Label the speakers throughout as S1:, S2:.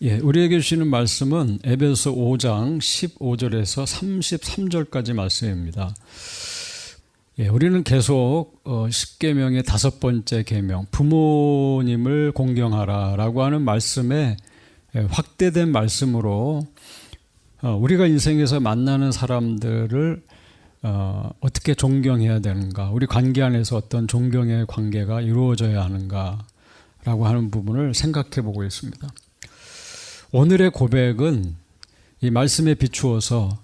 S1: 우리에게 주시는 말씀은 에베소 5장 15절에서 33절까지 말씀입니다. 우리는 계속 10계명의 5번째 계명, 부모님을 공경하라라고 하는 말씀에 확대된 말씀으로 우리가 인생에서 만나는 사람들을 어떻게 존경해야 되는가, 우리 관계 안에서 어떤 존경의 관계가 이루어져야 하는가라고 하는 부분을 생각해 보고 있습니다. 오늘의 고백은 이 말씀에 비추어서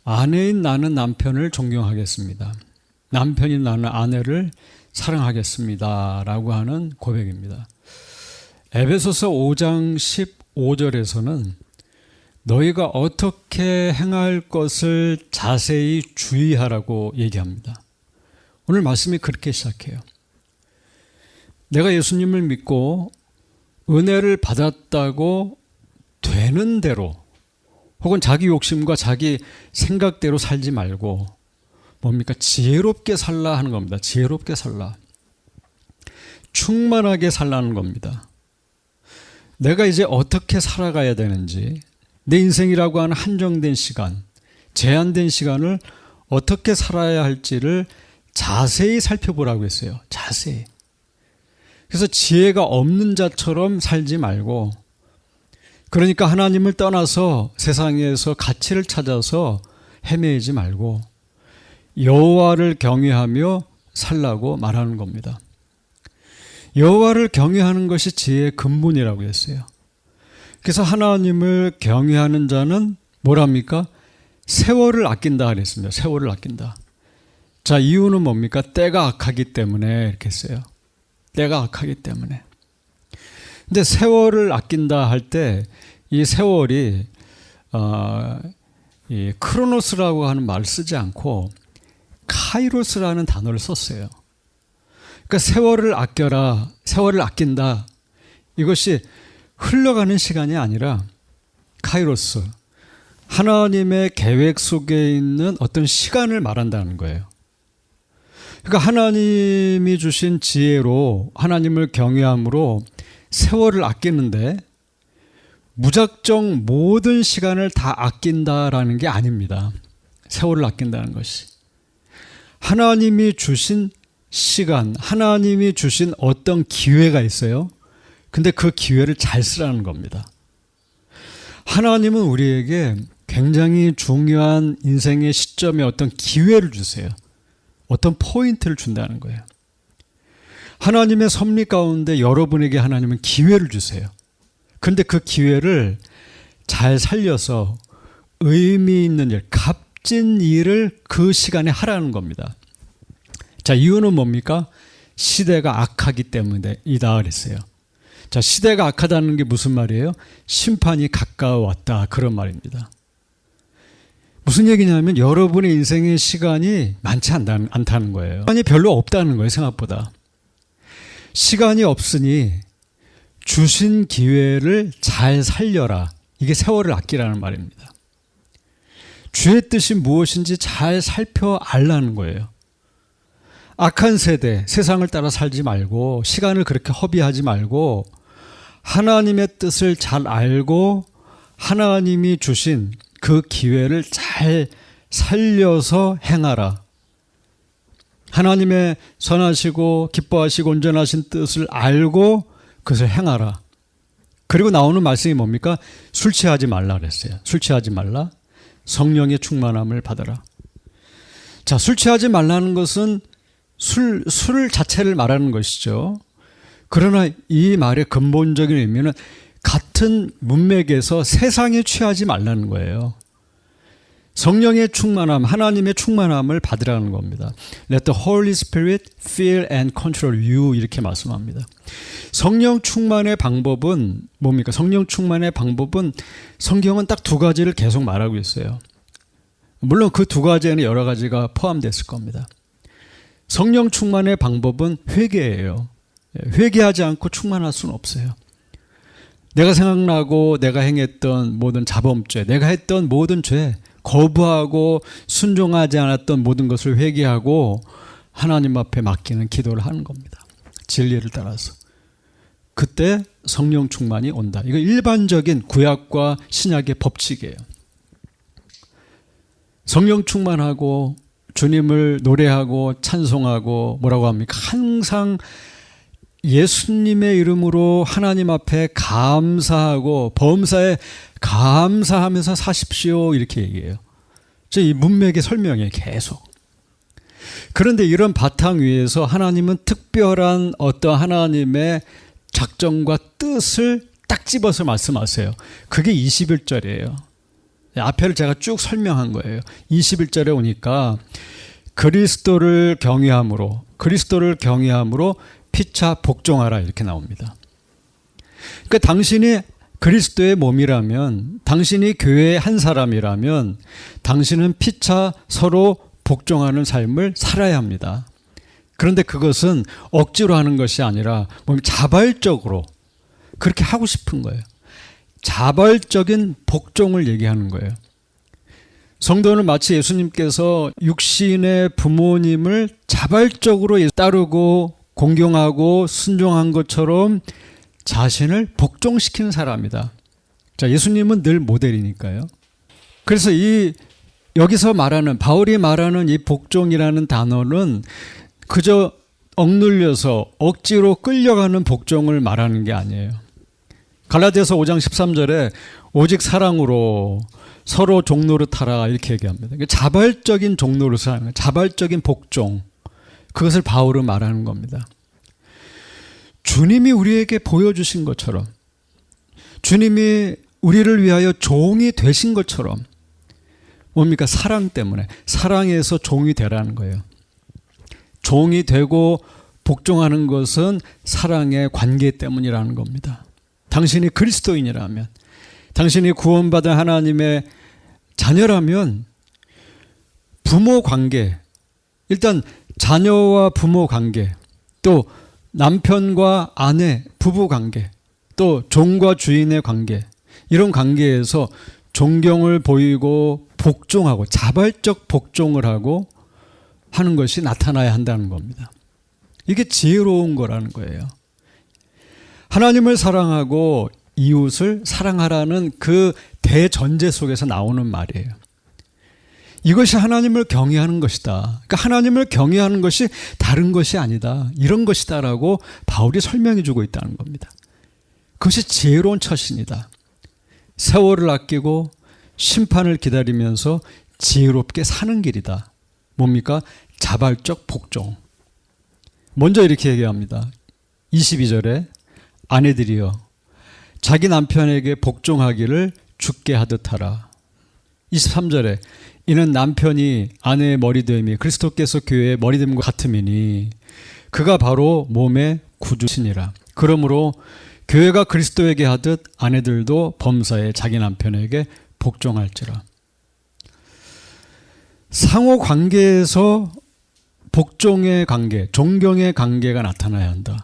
S1: 아내인 나는 남편을 존경하겠습니다. 남편인 나는 아내를 사랑하겠습니다. 라고 하는 고백입니다. 에베소서 5장 15절에서는 너희가 어떻게 행할 것을 자세히 주의하라고 얘기합니다. 오늘 말씀이 그렇게 시작해요. 내가 예수님을 믿고 은혜를 받았다고 되는 대로 혹은 자기 욕심과 자기 생각대로 살지 말고 뭡니까? 지혜롭게 살라 하는 겁니다. 지혜롭게 살라. 충만하게 살라는 겁니다. 내가 이제 어떻게 살아가야 되는지, 내 인생이라고 하는 한정된 시간, 제한된 시간을 어떻게 살아야 할지를 자세히 살펴보라고 했어요. 자세히. 그래서 지혜가 없는 자처럼 살지 말고, 그러니까 하나님을 떠나서 세상에서 가치를 찾아서 헤매지 말고 여호와를 경외하며 살라고 말하는 겁니다. 여호와를 경외하는 것이 지혜의 근본이라고 했어요. 그래서 하나님을 경외하는 자는 뭐랍니까? 세월을 아낀다 그랬습니다. 세월을 아낀다. 자, 이유는 뭡니까? 때가 악하기 때문에 이렇게 했어요. 때가 악하기 때문에. 근데 세월을 아낀다 할 때 이 세월이 이 크로노스라고 하는 말을 쓰지 않고 카이로스라는 단어를 썼어요. 그러니까 세월을 아껴라, 세월을 아낀다. 이것이 흘러가는 시간이 아니라 카이로스, 하나님의 계획 속에 있는 어떤 시간을 말한다는 거예요. 그러니까 하나님이 주신 지혜로 하나님을 경외함으로 세월을 아끼는데 무작정 모든 시간을 다 아낀다라는 게 아닙니다. 세월을 아낀다는 것이. 하나님이 주신 시간, 하나님이 주신 어떤 기회가 있어요. 근데 그 기회를 잘 쓰라는 겁니다. 하나님은 우리에게 굉장히 중요한 인생의 시점에 어떤 기회를 주세요. 어떤 포인트를 준다는 거예요. 하나님의 섭리 가운데 여러분에게 하나님은 기회를 주세요. 그런데 그 기회를 잘 살려서 의미 있는 일, 값진 일을 그 시간에 하라는 겁니다. 자, 이유는 뭡니까? 시대가 악하기 때문이다 그랬어요. 자, 시대가 악하다는 게 무슨 말이에요? 심판이 가까워왔다, 그런 말입니다. 무슨 얘기냐면 여러분의 인생의 시간이 많지 않다는 거예요. 시간이 별로 없다는 거예요, 생각보다. 시간이 없으니 주신 기회를 잘 살려라. 이게 세월을 아끼라는 말입니다. 주의 뜻이 무엇인지 잘 살펴 알라는 거예요. 악한 세대, 세상을 따라 살지 말고 시간을 그렇게 허비하지 말고 하나님의 뜻을 잘 알고 하나님이 주신 그 기회를 잘 살려서 행하라. 하나님의 선하시고 기뻐하시고 온전하신 뜻을 알고 그것을 행하라. 그리고 나오는 말씀이 뭡니까? 술 취하지 말라 그랬어요. 술 취하지 말라. 성령의 충만함을 받아라. 자, 술 취하지 말라는 것은 술 자체를 말하는 것이죠. 그러나 이 말의 근본적인 의미는 같은 문맥에서 세상에 취하지 말라는 거예요. 성령의 충만함, 하나님의 충만함을 받으라는 겁니다. Let the Holy Spirit fill and control you, 이렇게 말씀합니다. 성령 충만의 방법은 뭡니까? 성령 충만의 방법은 성경은 딱 두 가지를 계속 말하고 있어요. 물론 그 두 가지에는 여러 가지가 포함됐을 겁니다. 성령 충만의 방법은 회개예요. 회개하지 않고 충만할 수는 없어요. 내가 생각나고 내가 행했던 모든 자범죄, 내가 했던 모든 죄, 거부하고 순종하지 않았던 모든 것을 회개하고 하나님 앞에 맡기는 기도를 하는 겁니다. 진리를 따라서. 그때 성령 충만이 온다. 이거 일반적인 구약과 신약의 법칙이에요. 성령 충만하고 주님을 노래하고 찬송하고 뭐라고 합니까? 항상 예수님의 이름으로 하나님 앞에 감사하고 범사에 감사하면서 사십시오 이렇게 얘기해요. 이 문맥의 설명이에요. 계속. 그런데 이런 바탕 위에서 하나님은 특별한 어떤 하나님의 작정과 뜻을 딱 집어서 말씀하세요. 그게 21절이에요. 앞에를 제가 쭉 설명한 거예요. 21절에 오니까 그리스도를 경외함으로 피차 복종하라 이렇게 나옵니다. 그러니까 당신이 그리스도의 몸이라면, 당신이 교회의 한 사람이라면 당신은 피차 서로 복종하는 삶을 살아야 합니다. 그런데 그것은 억지로 하는 것이 아니라 자발적으로 그렇게 하고 싶은 거예요. 자발적인 복종을 얘기하는 거예요. 성도는 마치 예수님께서 육신의 부모님을 자발적으로 따르고 공경하고 순종한 것처럼 자신을 복종시키는 사람이다. 자, 예수님은 늘 모델이니까요. 그래서 여기서 말하는, 바울이 말하는 이 복종이라는 단어는 그저 억눌려서 억지로 끌려가는 복종을 말하는 게 아니에요. 갈라디아서 5장 13절에 오직 사랑으로 서로 종노릇하라 이렇게 얘기합니다. 자발적인 종노릇을 하는 거예요. 자발적인 복종. 그것을 바울은 말하는 겁니다. 주님이 우리에게 보여주신 것처럼, 주님이 우리를 위하여 종이 되신 것처럼, 뭡니까? 사랑 때문에, 사랑에서 종이 되라는 거예요. 종이 되고 복종하는 것은 사랑의 관계 때문이라는 겁니다. 당신이 그리스도인이라면, 당신이 구원받은 하나님의 자녀라면 부모 관계, 일단 자녀와 부모 관계, 또 남편과 아내, 부부 관계, 또 종과 주인의 관계, 이런 관계에서 존경을 보이고 복종하고 자발적 복종을 하고 하는 것이 나타나야 한다는 겁니다. 이게 지혜로운 거라는 거예요. 하나님을 사랑하고 이웃을 사랑하라는 그 대전제 속에서 나오는 말이에요. 이것이 하나님을 경외하는 것이다. 그러니까 하나님을 경외하는 것이 다른 것이 아니다. 이런 것이다라고 바울이 설명해 주고 있다는 겁니다. 그것이 지혜로운 처신이다. 세월을 아끼고 심판을 기다리면서 지혜롭게 사는 길이다. 뭡니까? 자발적 복종. 먼저 이렇게 얘기합니다. 22절에 아내들이여 자기 남편에게 복종하기를 주께 하듯 하라. 23절에 이는 남편이 아내의 머리됨이 그리스도께서 교회의 머리됨과 같음이니 그가 바로 몸의 구주시니라. 그러므로 교회가 그리스도에게 하듯 아내들도 범사에 자기 남편에게 복종할지라. 상호 관계에서 복종의 관계, 존경의 관계가 나타나야 한다.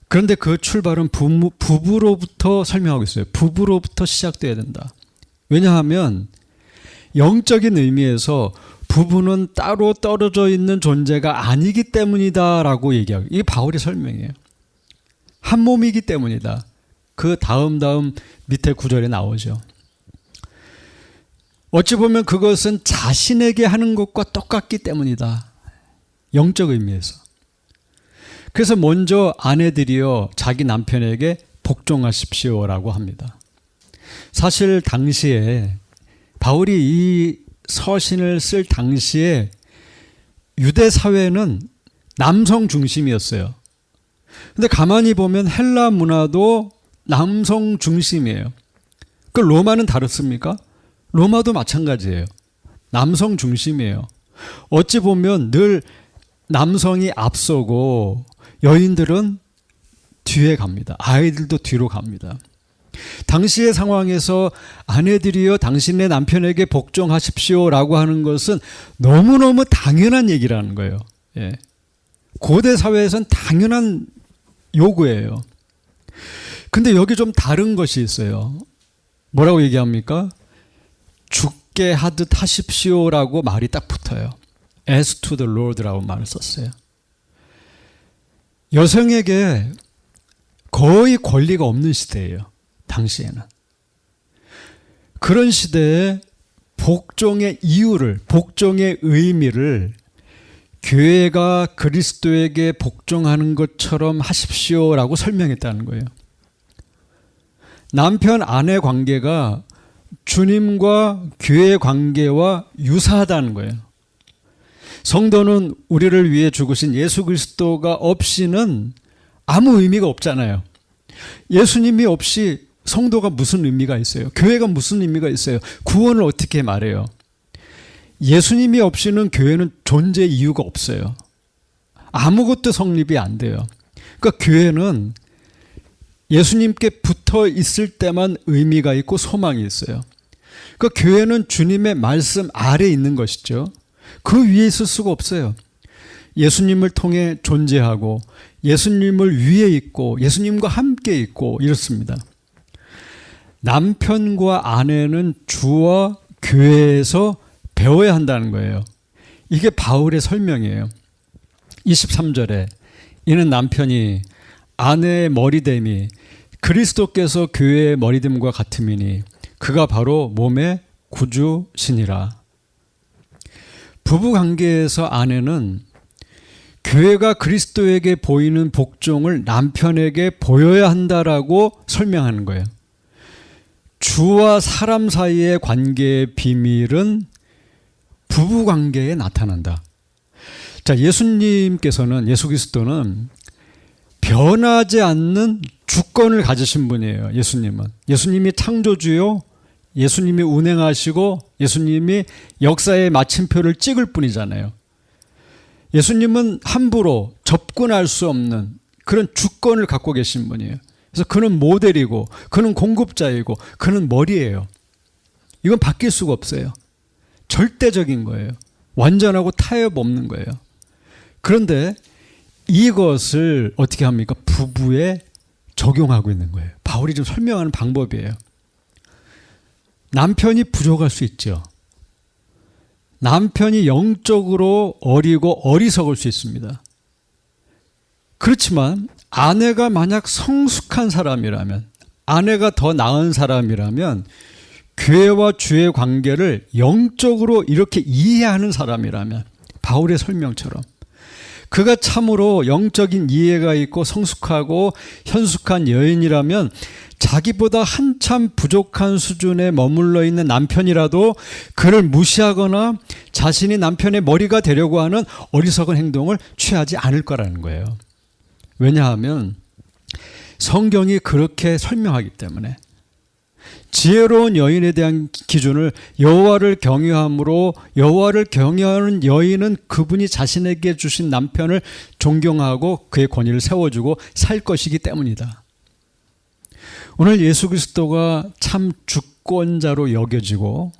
S1: 그런데 그 출발은 부부로부터 설명하고 있어요. 부부로부터 시작돼야 된다. 왜냐하면 영적인 의미에서 부부는 따로 떨어져 있는 존재가 아니기 때문이다라고 얘기하고, 이게 바울의 설명이에요. 한 몸이기 때문이다. 그 다음 밑에 구절에 나오죠. 어찌 보면 그것은 자신에게 하는 것과 똑같기 때문이다. 영적 의미에서. 그래서 먼저 아내들이여 자기 남편에게 복종하십시오라고 합니다. 사실 당시에 바울이 이 서신을 쓸 당시에 유대 사회는 남성 중심이었어요. 근데 가만히 보면 헬라 문화도 남성 중심이에요. 그 로마는 다릅습니까? 로마도 마찬가지예요. 남성 중심이에요. 어찌 보면 늘 남성이 앞서고 여인들은 뒤에 갑니다. 아이들도 뒤로 갑니다. 당시의 상황에서 아내들이여 당신의 남편에게 복종하십시오라고 하는 것은 너무너무 당연한 얘기라는 거예요. 예. 고대 사회에선 당연한 요구예요. 근데 여기 좀 다른 것이 있어요. 뭐라고 얘기합니까? 주께 하듯 하십시오라고 말이 딱 붙어요. As to the Lord라고 말을 썼어요. 여성에게 거의 권리가 없는 시대예요. 당시에는. 그런 시대에 복종의 이유를, 복종의 의미를 교회가 그리스도에게 복종하는 것처럼 하십시오라고 설명했다는 거예요. 남편 아내 관계가 주님과 교회 관계와 유사하다는 거예요. 성도는 우리를 위해 죽으신 예수 그리스도가 없이는 아무 의미가 없잖아요. 예수님이 없이 성도가 무슨 의미가 있어요? 교회가 무슨 의미가 있어요? 구원을 어떻게 말해요? 예수님이 없이는 교회는 존재 이유가 없어요. 아무것도 성립이 안 돼요. 그러니까 교회는 예수님께 붙어 있을 때만 의미가 있고 소망이 있어요. 그러니까 교회는 주님의 말씀 아래에 있는 것이죠. 그 위에 있을 수가 없어요. 예수님을 통해 존재하고 예수님을 위에 있고 예수님과 함께 있고 이렇습니다. 남편과 아내는 주와 교회에서 배워야 한다는 거예요. 이게 바울의 설명이에요. 23절에 이는 남편이 아내의 머리됨이 그리스도께서 교회의 머리됨과 같음이니 그가 바로 몸의 구주시니라. 부부관계에서 아내는 교회가 그리스도에게 보이는 복종을 남편에게 보여야 한다라고 설명하는 거예요. 주와 사람 사이의 관계의 비밀은 부부관계에 나타난다. 자, 예수님께서는, 예수 그리스도는 변하지 않는 주권을 가지신 분이에요. 예수님은. 예수님이 창조주요, 예수님이 운행하시고 예수님이 역사의 마침표를 찍을 뿐이잖아요. 예수님은 함부로 접근할 수 없는 그런 주권을 갖고 계신 분이에요. 그래서 그는 모델이고 그는 공급자이고 그는 머리예요. 이건 바뀔 수가 없어요. 절대적인 거예요. 완전하고 타협 없는 거예요. 그런데 이것을 어떻게 합니까? 부부에 적용하고 있는 거예요. 바울이 좀 설명하는 방법이에요. 남편이 부족할 수 있죠. 남편이 영적으로 어리고 어리석을 수 있습니다. 그렇지만 아내가 만약 성숙한 사람이라면, 아내가 더 나은 사람이라면, 교회와 주의 관계를 영적으로 이렇게 이해하는 사람이라면, 바울의 설명처럼 그가 참으로 영적인 이해가 있고 성숙하고 현숙한 여인이라면 자기보다 한참 부족한 수준에 머물러 있는 남편이라도 그를 무시하거나 자신이 남편의 머리가 되려고 하는 어리석은 행동을 취하지 않을 거라는 거예요. 왜냐하면 성경이 그렇게 설명하기 때문에. 지혜로운 여인에 대한 기준을 여호와를 경외함으로, 여호와를 경외하는 여인은 그분이 자신에게 주신 남편을 존경하고 그의 권위를 세워주고 살 것이기 때문이다. 오늘 예수 그리스도가 참 주권자로 여겨지고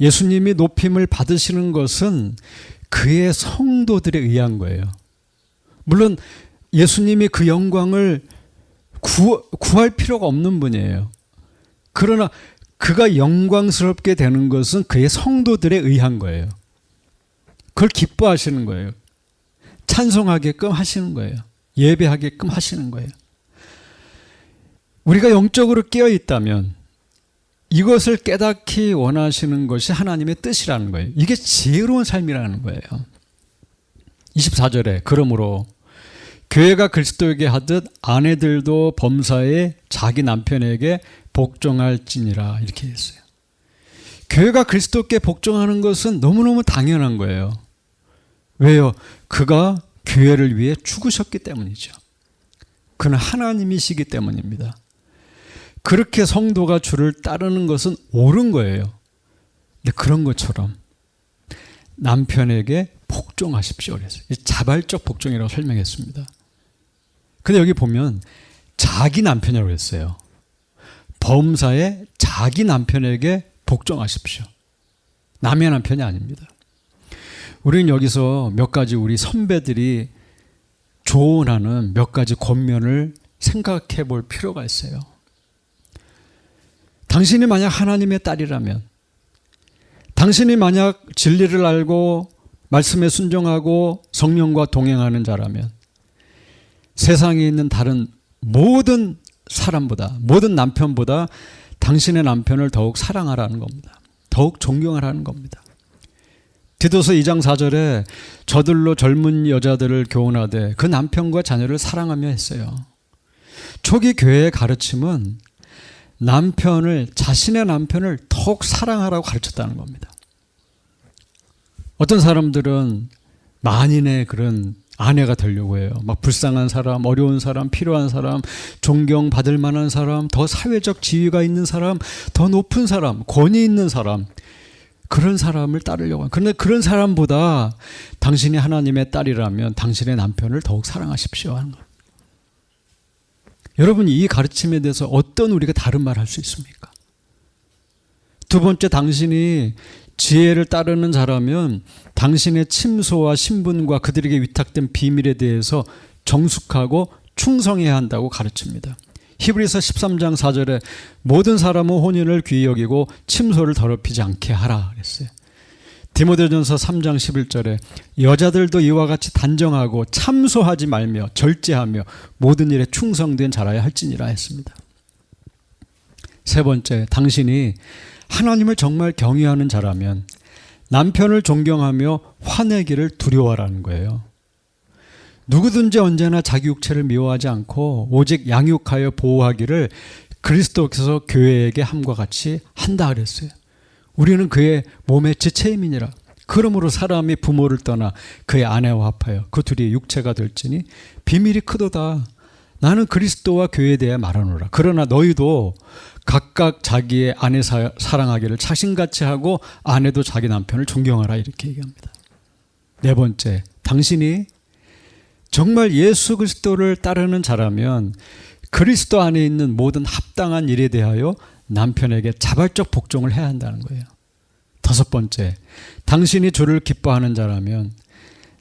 S1: 예수님이 높임을 받으시는 것은 그의 성도들에 의한 거예요. 물론 예수님이 그 영광을 구할 필요가 없는 분이에요. 그러나 그가 영광스럽게 되는 것은 그의 성도들에 의한 거예요. 그걸 기뻐하시는 거예요. 찬송하게끔 하시는 거예요. 예배하게끔 하시는 거예요. 우리가 영적으로 깨어 있다면 이것을 깨닫기 원하시는 것이 하나님의 뜻이라는 거예요. 이게 지혜로운 삶이라는 거예요. 24절에 그러므로 교회가 그리스도에게 하듯 아내들도 범사에 자기 남편에게 복종할지니라 이렇게 했어요. 교회가 그리스도께 복종하는 것은 너무너무 당연한 거예요. 왜요? 그가 교회를 위해 죽으셨기 때문이죠. 그는 하나님이시기 때문입니다. 그렇게 성도가 주를 따르는 것은 옳은 거예요. 근데 그런 것처럼 남편에게 복종하십시오. 그래서 자발적 복종이라고 설명했습니다. 근데 여기 보면 자기 남편이라고 했어요. 범사에 자기 남편에게 복종하십시오. 남의 남편이 아닙니다. 우리는 여기서 몇 가지 우리 선배들이 조언하는 몇 가지 권면을 생각해 볼 필요가 있어요. 당신이 만약 하나님의 딸이라면, 당신이 만약 진리를 알고 말씀에 순종하고 성령과 동행하는 자라면 세상에 있는 다른 모든 사람보다, 모든 남편보다 당신의 남편을 더욱 사랑하라는 겁니다. 더욱 존경하라는 겁니다. 디도서 2장 4절에 저들로 젊은 여자들을 교훈하되 그 남편과 자녀를 사랑하며 했어요. 초기 교회의 가르침은 자신의 남편을 더욱 사랑하라고 가르쳤다는 겁니다. 어떤 사람들은 만인의 그런 아내가 되려고 해요. 막 불쌍한 사람, 어려운 사람, 필요한 사람, 존경받을 만한 사람, 더 사회적 지위가 있는 사람, 더 높은 사람, 권위 있는 사람, 그런 사람을 따르려고 해요. 그런데 그런 사람보다 당신이 하나님의 딸이라면 당신의 남편을 더욱 사랑하십시오 하는 거예요. 여러분, 이 가르침에 대해서 어떤 우리가 다른 말 할 수 있습니까? 두 번째, 당신이 지혜를 따르는 자라면 당신의 침소와 신분과 그들에게 위탁된 비밀에 대해서 정숙하고 충성해야 한다고 가르칩니다. 히브리서 13장 4절에 모든 사람은 혼인을 귀히 여기고 침소를 더럽히지 않게 하라 그랬어요. 디모데전서 3장 11절에 여자들도 이와 같이 단정하고 참소하지 말며 절제하며 모든 일에 충성된 자라야 할지니라 했습니다. 세 번째, 당신이 하나님을 정말 경외하는 자라면 남편을 존경하며 화내기를 두려워하라는 거예요. 누구든지 언제나 자기 육체를 미워하지 않고 오직 양육하여 보호하기를 그리스도께서 교회에게 함과 같이 한다 그랬어요. 우리는 그의 몸의 지체임이니라. 그러므로 사람이 부모를 떠나 그의 아내와 합하여 그 둘이 육체가 될지니 비밀이 크도다. 나는 그리스도와 교회에 대해 말하노라. 그러나 너희도 각각 자기의 아내 사랑하기를 자신같이 하고 아내도 자기 남편을 존경하라 이렇게 얘기합니다. 네 번째, 당신이 정말 예수 그리스도를 따르는 자라면 그리스도 안에 있는 모든 합당한 일에 대하여 남편에게 자발적 복종을 해야 한다는 거예요. 다섯 번째, 당신이 주를 기뻐하는 자라면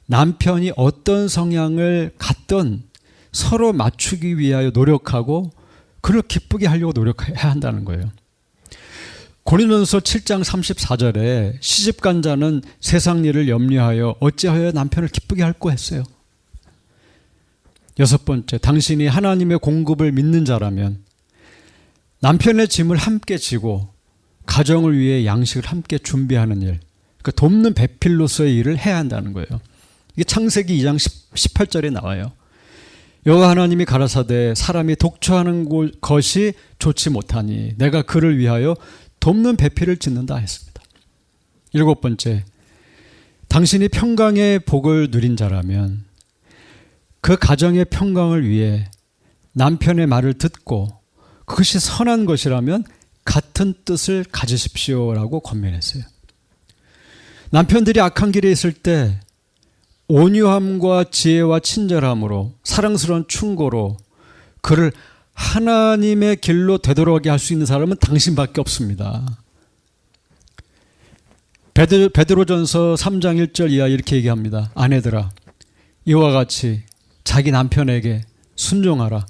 S1: 남편이 어떤 성향을 갖든 서로 맞추기 위하여 노력하고 그를 기쁘게 하려고 노력해야 한다는 거예요. 고린도전서 7장 34절에 시집간 자는 세상 일을 염려하여 어찌하여 남편을 기쁘게 할꼬 했어요. 여섯 번째, 당신이 하나님의 공급을 믿는 자라면 남편의 짐을 함께 지고 가정을 위해 양식을 함께 준비하는 일, 그러니까 돕는 배필로서의 일을 해야 한다는 거예요. 이게 창세기 2장 18절에 나와요. 여호와 하나님이 가라사대 사람이 독초하는 것이 좋지 못하니 내가 그를 위하여 돕는 배필을 짓는다 했습니다. 일곱 번째, 당신이 평강의 복을 누린 자라면 그 가정의 평강을 위해 남편의 말을 듣고 그것이 선한 것이라면 같은 뜻을 가지십시오라고 권면했어요. 남편들이 악한 길에 있을 때 온유함과 지혜와 친절함으로 사랑스러운 충고로 그를 하나님의 길로 되돌아가게 할 수 있는 사람은 당신밖에 없습니다. 베드로전서 3장 1절 이하 이렇게 얘기합니다. 아내들아, 이와 같이 자기 남편에게 순종하라.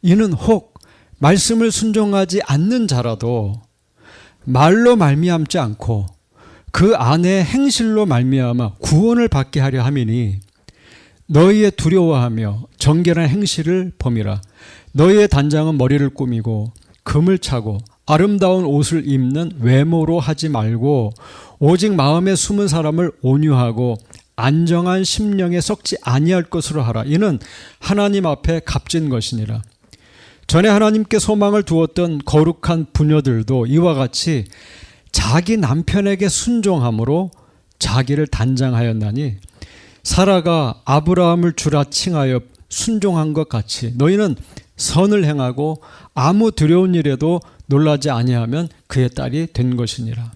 S1: 이는 혹 말씀을 순종하지 않는 자라도 말로 말미암지 않고 그 아내의 행실로 말미암아 구원을 받게 하려 함이니 너희의 두려워하며 정결한 행실을 범이라. 너희의 단장은 머리를 꾸미고 금을 차고 아름다운 옷을 입는 외모로 하지 말고 오직 마음에 숨은 사람을 온유하고 안정한 심령에 썩지 아니할 것으로 하라. 이는 하나님 앞에 값진 것이니라. 전에 하나님께 소망을 두었던 거룩한 부녀들도 이와 같이 자기 남편에게 순종함으로 자기를 단장하였나니 사라가 아브라함을 주라 칭하여 순종한 것 같이 너희는 선을 행하고 아무 두려운 일에도 놀라지 아니하면 그의 딸이 된 것이니라.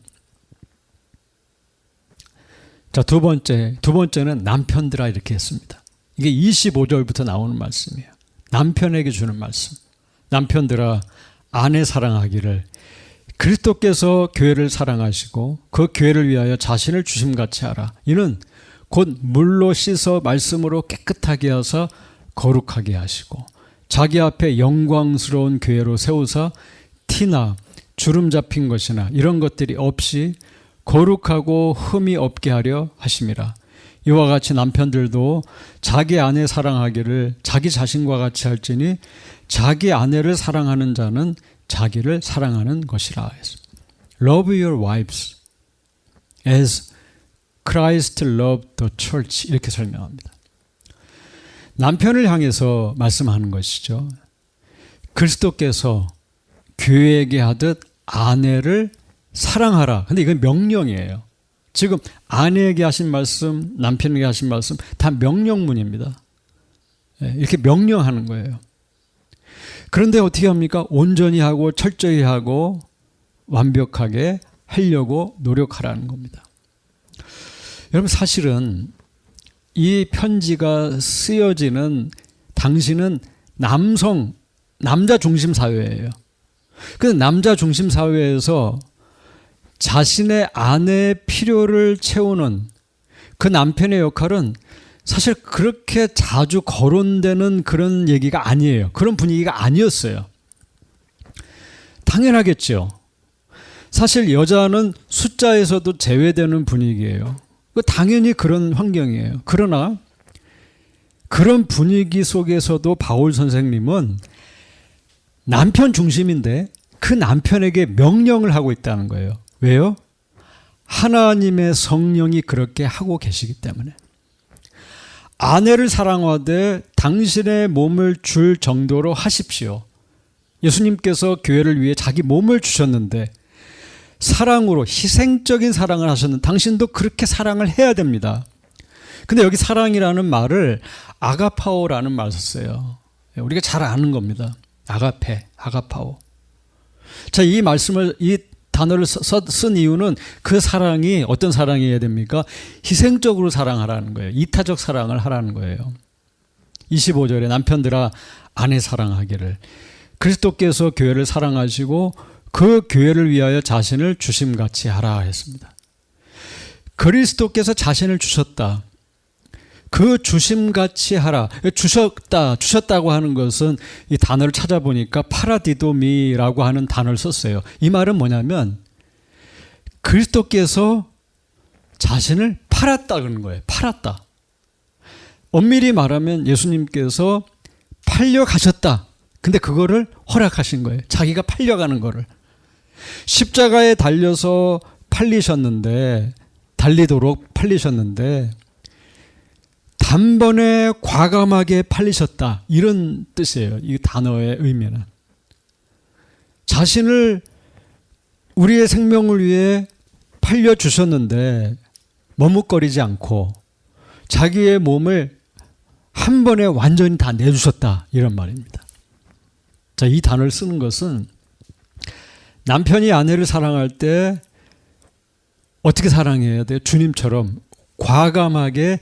S1: 자, 두 번째는 남편들아 이렇게 했습니다. 이게 25절부터 나오는 말씀이에요. 남편에게 주는 말씀. 남편들아 아내 사랑하기를 그리스도께서 교회를 사랑하시고 그 교회를 위하여 자신을 주심같이 하라. 이는 곧 물로 씻어 말씀으로 깨끗하게 하사 거룩하게 하시고 자기 앞에 영광스러운 교회로 세우사 티나 주름 잡힌 것이나 이런 것들이 없이 거룩하고 흠이 없게 하려 하심이라. 이와 같이 남편들도 자기 아내 사랑하기를 자기 자신과 같이 할지니 자기 아내를 사랑하는 자는 자기를 사랑하는 것이라 했습니다. Love your wives as Christ loved the church 이렇게 설명합니다. 남편을 향해서 말씀하는 것이죠. 그리스도께서 교회에게 하듯 아내를 사랑하라. 근데 이건 명령이에요. 지금 아내에게 하신 말씀, 남편에게 하신 말씀 다 명령문입니다. 이렇게 명령하는 거예요. 그런데 어떻게 합니까? 온전히 하고 철저히 하고 완벽하게 하려고 노력하라는 겁니다. 여러분 사실은 이 편지가 쓰여지는 당시는 남자 중심 사회예요. 그 남자 중심 사회에서 자신의 아내의 필요를 채우는 그 남편의 역할은 사실 그렇게 자주 거론되는 그런 얘기가 아니에요. 그런 분위기가 아니었어요. 당연하겠죠. 사실 여자는 숫자에서도 제외되는 분위기예요. 당연히 그런 환경이에요. 그러나 그런 분위기 속에서도 바울 선생님은 남편 중심인데 그 남편에게 명령을 하고 있다는 거예요. 왜요? 하나님의 성령이 그렇게 하고 계시기 때문에. 아내를 사랑하되 당신의 몸을 줄 정도로 하십시오. 예수님께서 교회를 위해 자기 몸을 주셨는데 사랑으로 희생적인 사랑을 하셨는데 당신도 그렇게 사랑을 해야 됩니다. 근데 여기 사랑이라는 말을 아가파오라는 말을 썼어요. 우리가 잘 아는 겁니다. 아가페, 아가파오. 자, 이 말씀을, 이 단어를 쓴 이유는 그 사랑이 어떤 사랑이어야 됩니까? 희생적으로 사랑하라는 거예요. 이타적 사랑을 하라는 거예요. 25절에 남편들아 아내 사랑하기를. 그리스도께서 교회를 사랑하시고 그 교회를 위하여 자신을 주심같이 하라 했습니다. 그리스도께서 자신을 주셨다. 그 주심같이 하라. 주셨다고 하는 것은 이 단어를 찾아보니까 파라디도미라고 하는 단어를 썼어요. 이 말은 뭐냐면 그리스도께서 자신을 팔았다 그러는 거예요. 팔았다. 엄밀히 말하면 예수님께서 팔려가셨다. 근데 그거를 허락하신 거예요. 자기가 팔려가는 거를. 십자가에 달려서 달리도록 팔리셨는데 단번에 과감하게 팔리셨다. 이런 뜻이에요. 이 단어의 의미는. 자신을 우리의 생명을 위해 팔려주셨는데 머뭇거리지 않고 자기의 몸을 한 번에 완전히 다 내주셨다. 이런 말입니다. 자, 이 단어를 쓰는 것은 남편이 아내를 사랑할 때 어떻게 사랑해야 돼요? 주님처럼 과감하게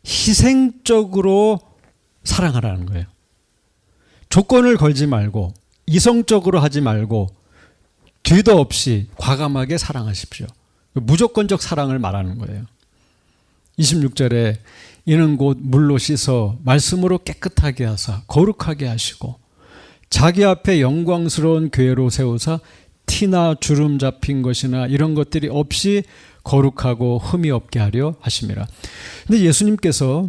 S1: 희생적으로 사랑하라는 거예요. 조건을 걸지 말고 이성적으로 하지 말고 뒤도 없이 과감하게 사랑하십시오. 무조건적 사랑을 말하는 거예요. 26절에 이는 곧 물로 씻어 말씀으로 깨끗하게 하사 거룩하게 하시고 자기 앞에 영광스러운 교회로 세우사 티나 주름 잡힌 것이나 이런 것들이 없이 거룩하고 흠이 없게 하려 하심이라. 근데 예수님께서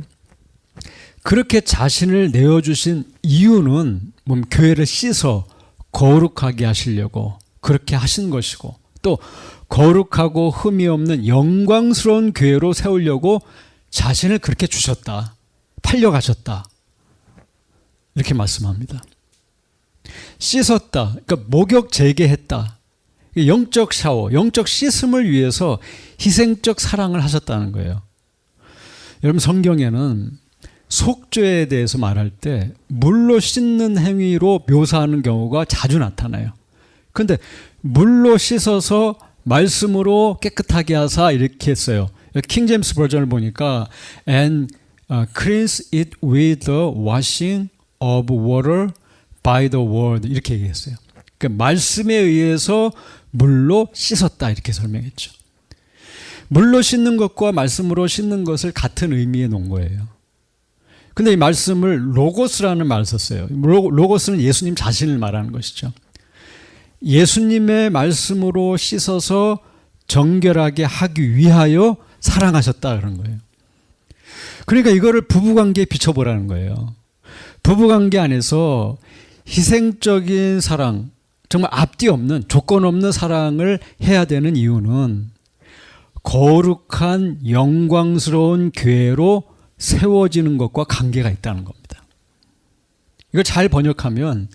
S1: 그렇게 자신을 내어주신 이유는 교회를 씻어 거룩하게 하시려고 그렇게 하신 것이고 또 거룩하고 흠이 없는 영광스러운 교회로 세우려고 자신을 그렇게 주셨다. 팔려가셨다. 이렇게 말씀합니다. 씻었다. 그러니까 목욕 재개했다. 영적 샤워, 영적 씻음을 위해서 희생적 사랑을 하셨다는 거예요. 여러분 성경에는 속죄에 대해서 말할 때 물로 씻는 행위로 묘사하는 경우가 자주 나타나요. 그런데 물로 씻어서 말씀으로 깨끗하게 하사 이렇게 했어요. 킹 제임스 버전을 보니까 and cleanse it with the washing of water by the word 이렇게 얘기했어요. 그러니까 말씀에 의해서 물로 씻었다 이렇게 설명했죠. 물로 씻는 것과 말씀으로 씻는 것을 같은 의미에 놓은 거예요. 근데 이 말씀을 로고스라는 말을 썼어요. 로고스는 예수님 자신을 말하는 것이죠. 예수님의 말씀으로 씻어서 정결하게 하기 위하여 사랑하셨다 그런 거예요. 그러니까 이거를 부부관계에 비춰보라는 거예요. 부부관계 안에서 희생적인 사랑, 정말 앞뒤 없는 조건 없는 사랑을 해야 되는 이유는 거룩한 영광스러운 교회로 세워지는 것과 관계가 있다는 겁니다. 이걸 잘 번역하면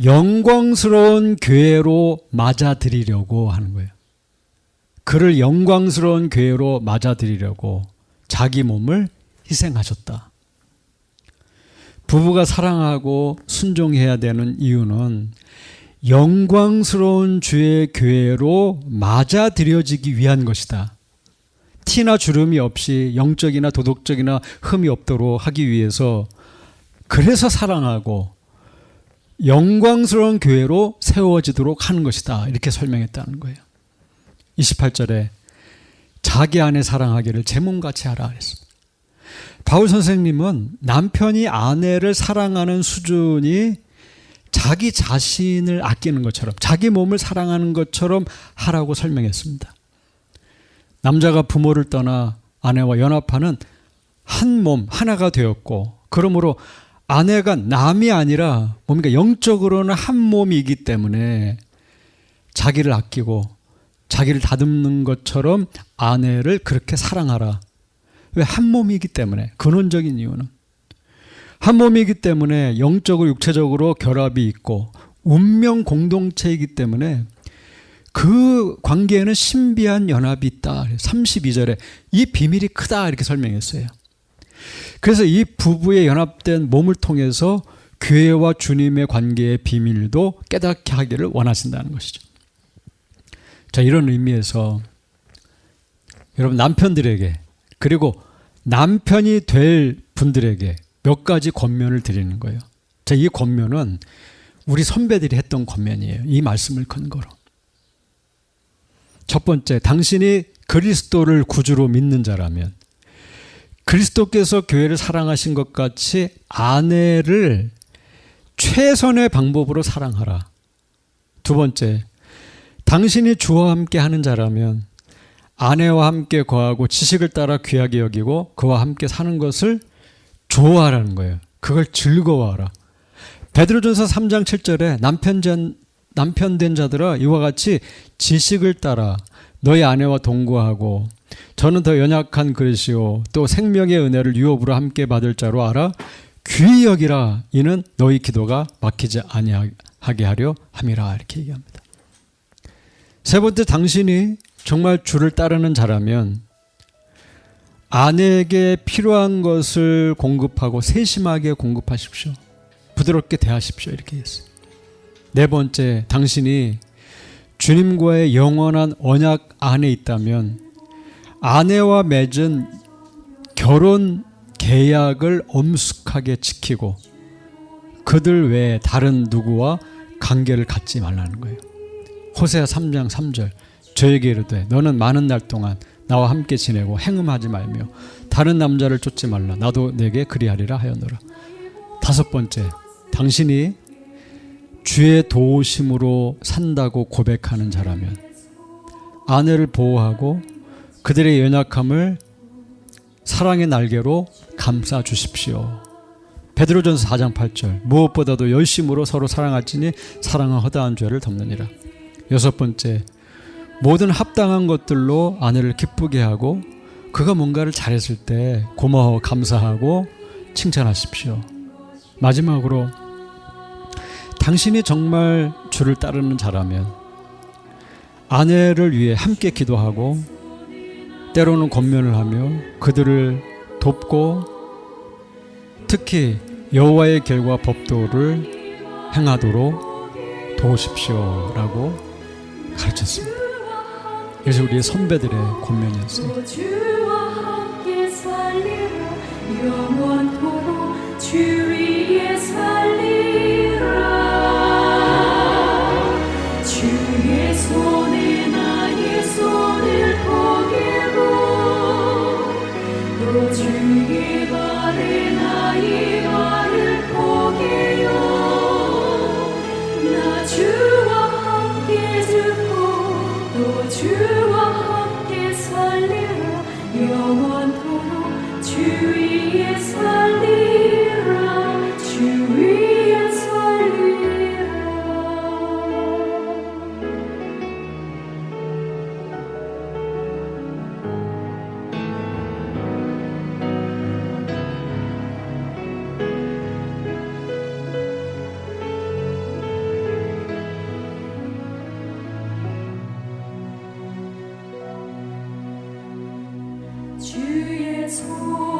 S1: 영광스러운 교회로 맞아들이려고 하는 거예요. 그를 영광스러운 교회로 맞아들이려고 자기 몸을 희생하셨다. 부부가 사랑하고 순종해야 되는 이유는 영광스러운 주의 교회로 맞아들여지기 위한 것이다. 티나 주름이 없이 영적이나 도덕적이나 흠이 없도록 하기 위해서, 그래서 사랑하고 영광스러운 교회로 세워지도록 하는 것이다. 이렇게 설명했다는 거예요. 28절에 자기 아내 사랑하기를 제 몸같이 하라 그랬습니다. 바울 선생님은 남편이 아내를 사랑하는 수준이 자기 자신을 아끼는 것처럼, 자기 몸을 사랑하는 것처럼 하라고 설명했습니다. 남자가 부모를 떠나 아내와 연합하는 한 몸, 하나가 되었고, 그러므로 아내가 남이 아니라 뭡니까? 영적으로는 한 몸이기 때문에 자기를 아끼고 자기를 다듬는 것처럼 아내를 그렇게 사랑하라. 왜? 한 몸이기 때문에. 근원적인 이유는 한 몸이기 때문에 영적으로 육체적으로 결합이 있고 운명 공동체이기 때문에 그 관계에는 신비한 연합이 있다. 32절에 이 비밀이 크다 이렇게 설명했어요. 그래서 이 부부의 연합된 몸을 통해서 교회와 주님의 관계의 비밀도 깨닫게 하기를 원하신다는 것이죠. 자, 이런 의미에서 여러분 남편들에게, 그리고 남편이 될 분들에게 몇 가지 권면을 드리는 거예요. 자, 이 권면은 우리 선배들이 했던 권면이에요. 이 말씀을 근거로. 첫 번째, 당신이 그리스도를 구주로 믿는 자라면 그리스도께서 교회를 사랑하신 것 같이 아내를 최선의 방법으로 사랑하라. 두 번째, 당신이 주와 함께 하는 자라면 아내와 함께 거하고 지식을 따라 귀하게 여기고 그와 함께 사는 것을 좋아하라는 거예요. 그걸 즐거워하라. 베드로전서 3장 7절에 남편 된 자들아 이와 같이 지식을 따라 너희 아내와 동거하고 저는 더 연약한 그릇이요 또 생명의 은혜를 유업으로 함께 받을 자로 알아 귀히 여기라. 이는 너희 기도가 막히지 아니하게 하려 함이라. 이렇게 얘기합니다. 세 번째, 당신이 정말 주를 따르는 자라면 아내에게 필요한 것을 공급하고 세심하게 공급하십시오. 부드럽게 대하십시오. 이렇게 했어요. 네 번째, 당신이 주님과의 영원한 언약 안에 있다면 아내와 맺은 결혼 계약을 엄숙하게 지키고 그들 외에 다른 누구와 관계를 갖지 말라는 거예요. 호세아 3장 3절 저에게 이르되 너는 많은 날 동안 나와 함께 지내고 행음하지 말며 다른 남자를 쫓지 말라. 나도 내게 그리하리라 하였노라. 다섯 번째, 당신이 주의 도우심으로 산다고 고백하는 자라면 아내를 보호하고 그들의 연약함을 사랑의 날개로 감싸 주십시오. 베드로전서 4장 8절 무엇보다도 열심으로 서로 사랑할지니 사랑은 허다한 죄를 덮느니라. 여섯 번째, 모든 합당한 것들로 아내를 기쁘게 하고 그가 뭔가를 잘했을 때 고마워 감사하고 칭찬하십시오. 마지막으로 당신이 정말 주를 따르는 자라면 아내를 위해 함께 기도하고 때로는 권면을 하며 그들을 돕고 특히 여호와의 길과 법도를 행하도록 도우십시오라고 가르쳤습니다. 그래서 우리의 선배들의 권면이었어요.
S2: 주와 함께 살리라 영원토록 주 위에 살리라. 주의 손에 나의 손을 보게로 또 주의 발에 나의 발을 보게요. 나 주와 함께 듣고 또 주와 함께 살리라 영원토록 주 손에